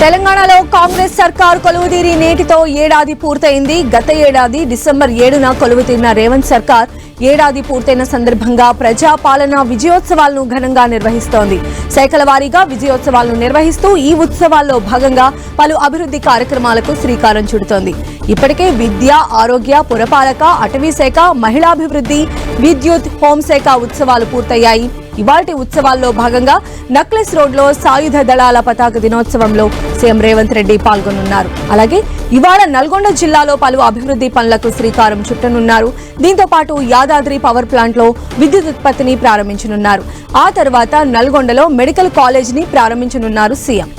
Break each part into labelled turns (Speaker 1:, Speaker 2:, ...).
Speaker 1: తెలంగాణలో కాంగ్రెస్ సర్కార్ కొలువుదీరి నేటితో ఏడాది పూర్తయింది. గత ఏడాది డిసెంబర్ 7న కొలువుతీరిన రేవంత్ సర్కార్ ఏడాది పూర్తయిన సందర్భంగా ప్రజాపాలన విజయోత్సవాలను ఘనంగా నిర్వహిస్తోంది. శాఖల వారీగా విజయోత్సవాలను నిర్వహిస్తూ ఈ ఉత్సవాల్లో భాగంగా పలు అభివృద్ధి కార్యక్రమాలకు శ్రీకారం చుడుతోంది. ఇప్పటికే విద్య, ఆరోగ్య, పురపాలక, అటవీ శాఖ, మహిళాభివృద్ధి, విద్యుత్, హోంశాఖ ఉత్సవాలు పూర్తయ్యాయి. ఇవాల్టి ఉత్సవాల్లో భాగంగా నక్లెస్ రోడ్లో సాయుధ దళాల పతాక దినోత్సవంలో సీఎం రేవంత్ రెడ్డి పాల్గొనున్నారు. అలాగే ఇవాళ నల్గొండ జిల్లాలో పలు అభివృద్ధి పనులకు శ్రీకారం చుట్టనున్నారు. దీంతో పాటు యాదాద్రి పవర్ ప్లాంట్లో విద్యుత్ ఉత్పత్తిని ప్రారంభించనున్నారు. ఆ తర్వాత నల్గొండలో మెడికల్ కాలేజీని ప్రారంభించనున్నారు సీఎం.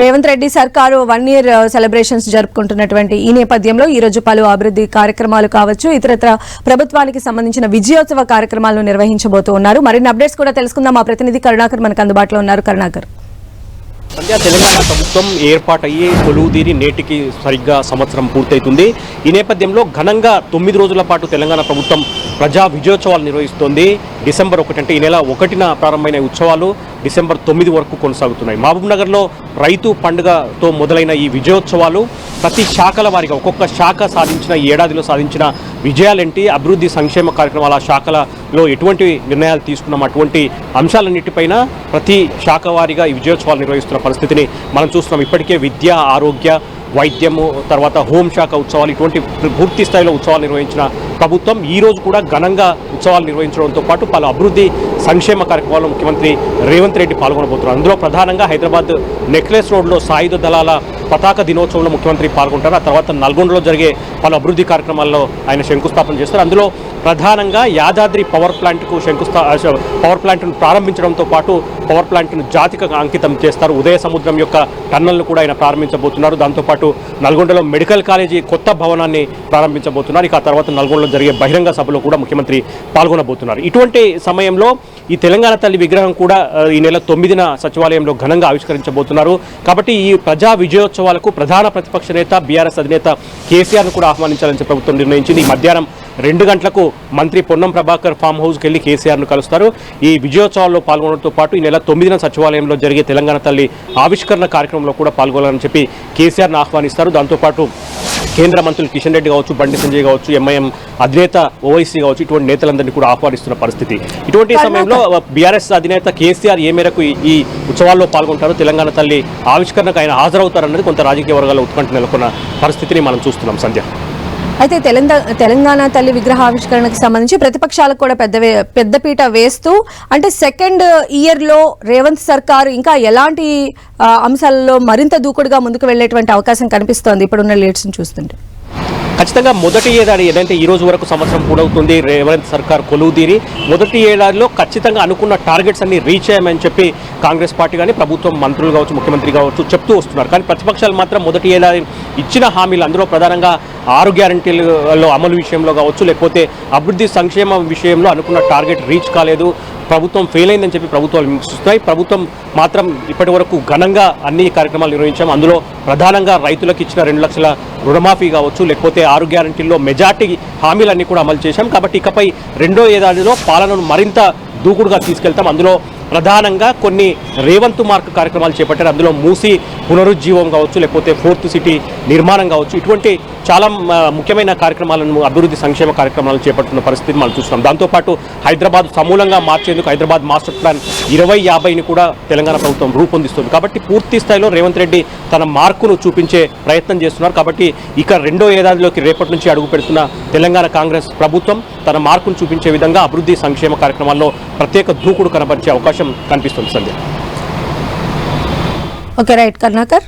Speaker 1: రేవంత్ రెడ్డి సర్కారు 1 year సెలబ్రేషన్స్ జరుపుకుంటున్నటువంటి ఈ నేపథ్యంలో ఈ రోజు పలు అభివృద్ధి కార్యక్రమాలు కావచ్చు, ఇతరత్ర ప్రభుత్వానికి సంబంధించిన విజయోత్సవ కార్యక్రమాలను నిర్వహించబోతూ ఉన్నారు. మరిన్ని అప్డేట్స్ కూడా తెలుసుకుందాం. మా ప్రతినిధి కరుణాకర్ మనకు అందుబాటులో ఉన్నారు. కరుణాకర్,
Speaker 2: తెలంగాణ ప్రభుత్వం ఏర్పాటయ్యే కొలువుదీరి నేటికి సరిగ్గా సంవత్సరం పూర్తవుతుంది. ఈ నేపథ్యంలో ఘనంగా 9 రోజుల పాటు తెలంగాణ ప్రభుత్వం ప్రజా విజయోత్సవాలు నిర్వహిస్తోంది. డిసెంబర్ 1 అంటే ఈ నెల 1న ప్రారంభమైన ఉత్సవాలు డిసెంబర్ 9 వరకు కొనసాగుతున్నాయి. మహబూబ్నగర్లో రైతు పండుగతో మొదలైన ఈ విజయోత్సవాలు ప్రతి శాఖల వారిగా ఒక్కొక్క శాఖ సాధించిన ఈ ఏడాదిలో సాధించిన విజయాలేంటి, అభివృద్ధి సంక్షేమ కార్యక్రమాల శాఖలలో ఎటువంటి నిర్ణయాలు తీసుకున్నాం, అటువంటి అంశాలన్నిటిపైన ప్రతి శాఖ వారిగా ఈ విజయోత్సవాలు నిర్వహిస్తున్న పరిస్థితిని మనం చూస్తున్నాం. ఇప్పటికే విద్య, ఆరోగ్య, వైద్యము, తర్వాత హోంశాఖ ఉత్సవాలు, ఇటువంటి పూర్తి స్థాయిలో ఉత్సవాలు నిర్వహించిన ప్రభుత్వం ఈ రోజు కూడా ఘనంగా ఉత్సవాలు నిర్వహించడంతో పాటు పలు అభివృద్ధి సంక్షేమ కార్యక్రమాల్లో ముఖ్యమంత్రి రేవంత్ రెడ్డి పాల్గొనబోతున్నారు. అందులో ప్రధానంగా హైదరాబాద్ నెక్లెస్ రోడ్లో సాయుధ దళాల పతాక దినోత్సవంలో ముఖ్యమంత్రి పాల్గొంటారు. ఆ తర్వాత నల్గొండలో జరిగే పలు అభివృద్ధి కార్యక్రమాల్లో ఆయన శంకుస్థాపన చేస్తారు. అందులో ప్రధానంగా యాదాద్రి పవర్ ప్లాంట్కు పవర్ ప్లాంట్ను ప్రారంభించడంతో పాటు పవర్ ప్లాంట్ను జాతికి అంకితం చేస్తారు. ఉదయ సముద్రం యొక్క టన్నల్ను కూడా ఆయన ప్రారంభించబోతున్నారు. దాంతోపాటు నల్గొండలో మెడికల్ కాలేజీ కొత్త భవనాన్ని ప్రారంభించబోతున్నారు. ఇక ఆ తర్వాత నల్గొండలో జరిగే బహిరంగ సభలో కూడా ముఖ్యమంత్రి పాల్గొనబోతున్నారు. ఇటువంటి సమయంలో ఈ తెలంగాణ తల్లి విగ్రహం కూడా ఈ నెల 9న సచివాలయంలో ఘనంగా ఆవిష్కరించబోతున్నారు. కాబట్టి ఈ ప్రజా విజయోత్సవాలకు ప్రధాన ప్రతిపక్ష నేత బీఆర్ఎస్ అధినేత కేసీఆర్ను కూడా ఆహ్వానించాలని ప్రభుత్వం నిర్ణయించింది. ఈ మధ్యాహ్నం 2 గంటలకు మంత్రి పొన్నం ప్రభాకర్ ఫామ్ హౌస్కి వెళ్లి కేసీఆర్ను కలుస్తారు. ఈ విజయోత్సవాల్లో పాల్గొనడంతో పాటు ఈ నెల 9న సచివాలయంలో జరిగే తెలంగాణ తల్లి ఆవిష్కరణ కార్యక్రమంలో కూడా పాల్గొనాలని చెప్పి కేసీఆర్ను ఆహ్వానిస్తారు. దాంతోపాటు కేంద్ర మంత్రులు కిషన్ రెడ్డి కావచ్చు, బండి సంజయ్ కావచ్చు, ఎంఐఎం అధినేత ఓవైసీ కావచ్చు, ఇటువంటి నేతలందరినీ కూడా ఆహ్వానిస్తున్న పరిస్థితి. ఇటువంటి సమయంలో బీఆర్ఎస్ అధినేత కేసీఆర్ ఏ మేరకు ఈ ఉత్సవాల్లో పాల్గొంటారు, తెలంగాణ తల్లి ఆవిష్కరణకు ఆయన హాజరవుతారన్నది కొంత రాజకీయ వర్గాల్లో ఉత్కంఠ నెలకొన్న పరిస్థితిని మనం చూస్తున్నాం. సంధ్య,
Speaker 1: అయితే తెలంగాణ తల్లి విగ్రహ ఆవిష్కరణకు సంబంధించి ప్రతిపక్షాలకు కూడా పెద్దపీట వేస్తూ, అంటే 2nd year లో రేవంత్ సర్కార్ ఇంకా ఎలాంటి అంశాలలో మరింత దూకుడుగా ముందుకు వెళ్లేటువంటి అవకాశం కనిపిస్తోంది ఇప్పుడున్న లీడ్స్ ని చూస్తుంటే?
Speaker 2: ఖచ్చితంగా మొదటి ఏడాది ఏదైతే ఈ రోజు వరకు సంవత్సరం పూర్తవుతుంది రేవంత్ సర్కార్ కొలువుదీరి, మొదటి ఏడాదిలో ఖచ్చితంగా అనుకున్న టార్గెట్స్ అన్ని రీచ్ అయ్యామని చెప్పి కాంగ్రెస్ పార్టీ కానీ ప్రభుత్వం మంత్రులు కావచ్చు, ముఖ్యమంత్రి కావచ్చు చెప్తూ వస్తున్నారు. కానీ ప్రతిపక్షాలు మాత్రం మొదటి ఏడాది ఇచ్చిన హామీలు, అందులో ప్రధానంగా 6 గ్యారంటీలలో అమలు విషయంలో కావచ్చు, లేకపోతే అభివృద్ధి సంక్షేమ విషయంలో అనుకున్న టార్గెట్ రీచ్ కాలేదు, ప్రభుత్వం ఫెయిల్ అయిందని చెప్పి ప్రభుత్వాలు విమర్శిస్తున్నాయి. ప్రభుత్వం మాత్రం ఇప్పటి వరకు ఘనంగా అన్ని కార్యక్రమాలు నిర్వహించాం. అందులో ప్రధానంగా రైతులకు ఇచ్చిన 2 లక్షల రుణమాఫీ కావచ్చు, లేకపోతే 6 గ్యారంటీల్లో మెజార్టీ హామీలన్నీ కూడా అమలు చేశాం. కాబట్టి ఇకపై 2వ ఏడాదిలో పాలనను మరింత దూకుడుగా తీసుకెళ్తాం. అందులో ప్రధానంగా కొన్ని రేవంత్ మార్క్ కార్యక్రమాలు చేపట్టారు. అందులో మూసి పునరుజ్జీవం కావచ్చు, లేకపోతే 4th సిటీ నిర్మాణం కావచ్చు, ఇటువంటి చాలా ముఖ్యమైన కార్యక్రమాలను, అభివృద్ధి సంక్షేమ కార్యక్రమాలను చేపడుతున్న పరిస్థితిని మనం చూస్తున్నాం. దాంతోపాటు హైదరాబాద్ సమూలంగా మార్చేందుకు హైదరాబాద్ మాస్టర్ ప్లాన్ 2050ని కూడా తెలంగాణ ప్రభుత్వం రూపొందిస్తుంది. కాబట్టి పూర్తి స్థాయిలో రేవంత్ రెడ్డి తన మార్కును చూపించే ప్రయత్నం చేస్తున్నారు. కాబట్టి ఇక 2వ ఏడాదిలోకి రేపటి నుంచి అడుగు పెడుతున్న తెలంగాణ కాంగ్రెస్ ప్రభుత్వం తన మార్కును చూపించే విధంగా అభివృద్ధి సంక్షేమ కార్యక్రమాల్లో ప్రత్యేక దూకుడు కనబరిచే అవకాశం కనిపిస్తుంది. సంధ్య.
Speaker 1: Okay, right Karunakar.